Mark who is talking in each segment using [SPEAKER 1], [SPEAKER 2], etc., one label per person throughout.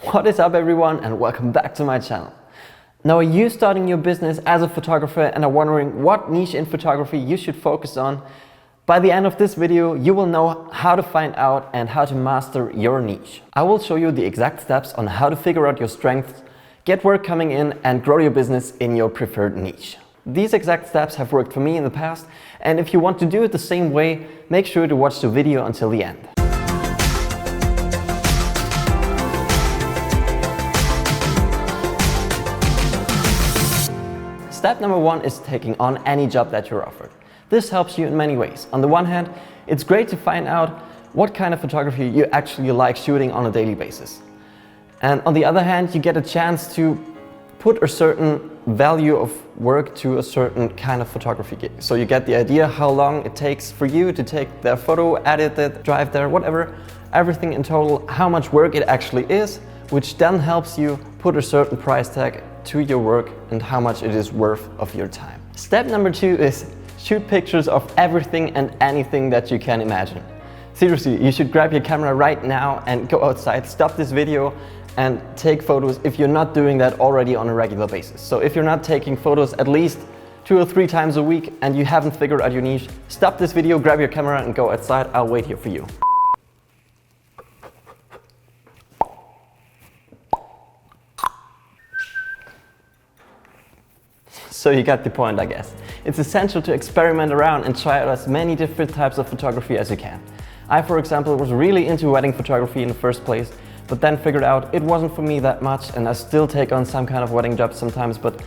[SPEAKER 1] What is up everyone, and welcome back to my channel. Now, are you starting your business as a photographer and are wondering what niche in photography you should focus on? By the end of this video, you will know how to find out and how to master your niche. I will show you the exact steps on how to figure out your strengths, get work coming in, and grow your business in your preferred niche. These exact steps have worked for me in the past, and if you want to do it the same way, make sure to watch the video until the end. Step number one is taking on any job that you're offered. This helps you in many ways. On the one hand, it's great to find out what kind of photography you actually like shooting on a daily basis. And on the other hand, you get a chance to put a certain value of work to a certain kind of photography gig. So you get the idea how long it takes for you to take their photo, edit it, drive there, whatever, everything in total, how much work it actually is, which then helps you put a certain price tag to your work and how much it is worth of your time. Step number two is shoot pictures of everything and anything that you can imagine. Seriously, you should grab your camera right now and go outside, stop this video and take photos if you're not doing that already on a regular basis. So if you're not taking photos at least 2 or 3 times a week and you haven't figured out your niche, stop this video, grab your camera and go outside. I'll wait here for you. So you got the point, I guess. It's essential to experiment around and try out as many different types of photography as you can. I, for example, was really into wedding photography in the first place, but then figured out it wasn't for me that much, and I still take on some kind of wedding jobs sometimes, but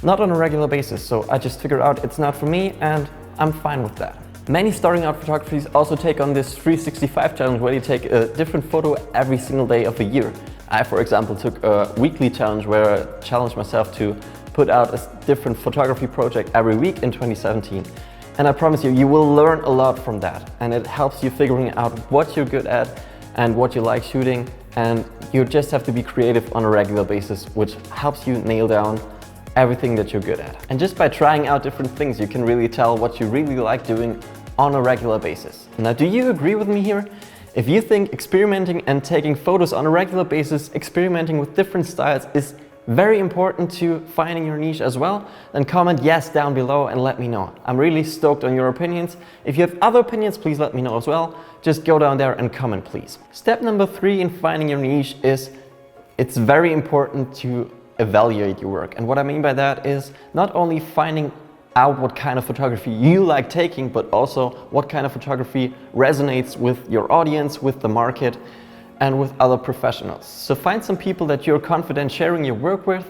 [SPEAKER 1] not on a regular basis. So I just figured out it's not for me, and I'm fine with that. Many starting out photographers also take on this 365 challenge where you take a different photo every single day of the year. I, for example, took a weekly challenge where I challenged myself to put out a different photography project every week in 2017. And I promise you, you will learn a lot from that. And it helps you figuring out what you're good at and what you like shooting. And you just have to be creative on a regular basis, which helps you nail down everything that you're good at. And just by trying out different things, you can really tell what you really like doing on a regular basis. Now, do you agree with me here? If you think experimenting and taking photos on a regular basis, experimenting with different styles is very important to finding your niche as well, then comment yes down below and let me know. I'm really stoked on your opinions. If you have other opinions, please let me know as well. Just go down there and comment, please. Step number 3 in finding your niche is it's very important to evaluate your work. And what I mean by that is not only finding out what kind of photography you like taking, but also what kind of photography resonates with your audience, with the market, and with other professionals. So find some people that you're confident sharing your work with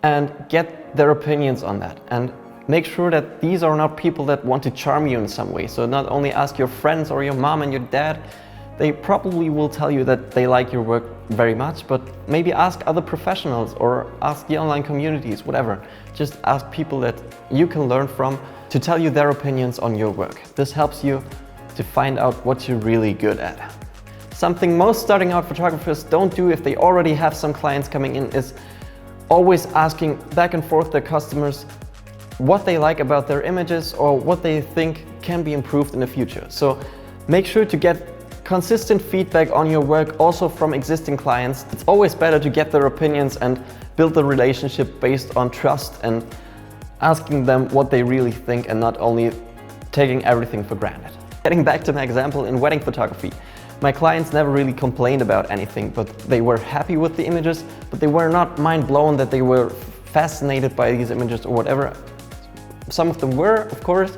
[SPEAKER 1] and get their opinions on that. And make sure that these are not people that want to charm you in some way. So not only ask your friends or your mom and your dad, they probably will tell you that they like your work very much, but maybe ask other professionals or ask the online communities, whatever. Just ask people that you can learn from to tell you their opinions on your work. This helps you to find out what you're really good at. Something most starting out photographers don't do if they already have some clients coming in is always asking back and forth their customers what they like about their images or what they think can be improved in the future. So make sure to get consistent feedback on your work also from existing clients. It's always better to get their opinions and build the relationship based on trust and asking them what they really think and not only taking everything for granted. Getting back to my example in wedding photography. My clients never really complained about anything, but they were happy with the images, but they were not mind blown that they were fascinated by these images or whatever. Some of them were, of course,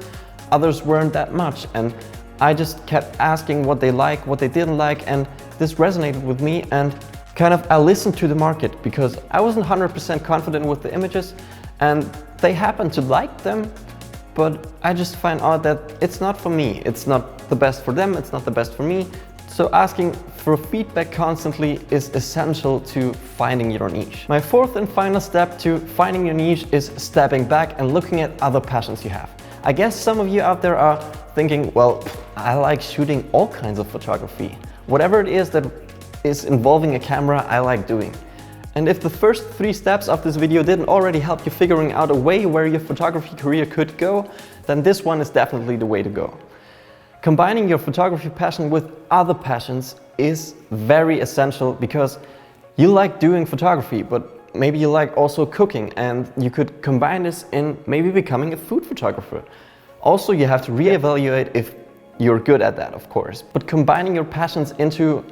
[SPEAKER 1] others weren't that much. And I just kept asking what they like, what they didn't like, and this resonated with me, and kind of I listened to the market because I wasn't 100% confident with the images and they happened to like them, but I just find out that it's not for me. It's not the best for them, it's not the best for me. So asking for feedback constantly is essential to finding your niche. My fourth and final step to finding your niche is stepping back and looking at other passions you have. I guess some of you out there are thinking, well, I like shooting all kinds of photography. Whatever it is that is involving a camera, I like doing. And if the first 3 steps of this video didn't already help you figuring out a way where your photography career could go, then this one is definitely the way to go. Combining your photography passion with other passions is very essential because You like doing photography, but maybe you like also cooking, and you could combine this in maybe becoming a food photographer. Also, you have to reevaluate if you're good at that, of course. But combining your passions into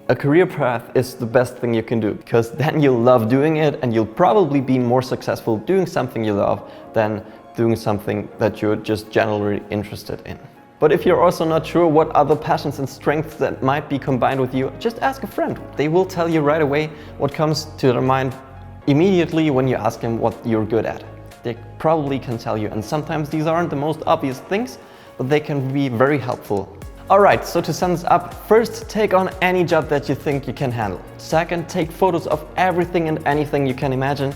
[SPEAKER 1] a career path is the best thing you can do, because then you'll love doing it and you'll probably be more successful doing something you love than doing something that you're just generally interested in. But if you're also not sure what other passions and strengths that might be combined with you, just ask a friend. They will tell you right away what comes to their mind immediately when you ask them what you're good at. They probably can tell you, and sometimes these aren't the most obvious things, but they can be very helpful. Alright, so to sum this up, first, take on any job that you think you can handle. Second, take photos of everything and anything you can imagine.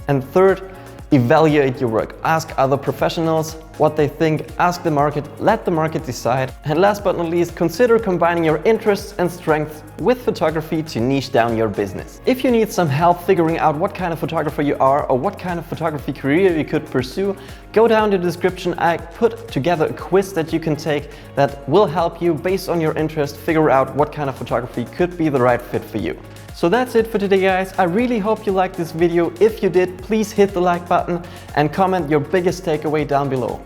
[SPEAKER 1] And third, evaluate your work. Ask other professionals what they think, ask the market, let the market decide. And last but not least, consider combining your interests and strengths with photography to niche down your business. If you need some help figuring out what kind of photographer you are or what kind of photography career you could pursue, go down to the description. I put together a quiz that you can take that will help you, based on your interest, figure out what kind of photography could be the right fit for you. So that's it for today, guys. I really hope you liked this video. If you did, please hit the like button and comment your biggest takeaway down below.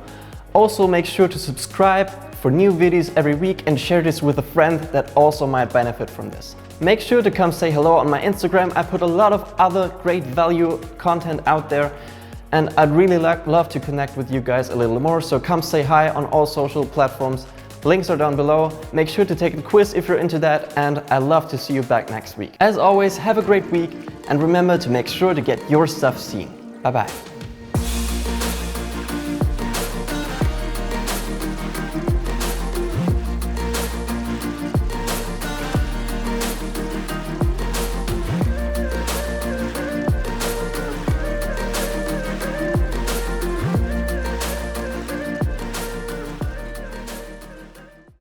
[SPEAKER 1] Also, make sure to subscribe for new videos every week and share this with a friend that also might benefit from this. Make sure to come say hello on my Instagram. I put a lot of other great value content out there, and I'd really love to connect with you guys a little more. So come say hi on all social platforms. Links are down below. Make sure to take the quiz if you're into that, and I'd love to see you back next week. As always, have a great week, and remember to make sure to get your stuff seen. Bye bye.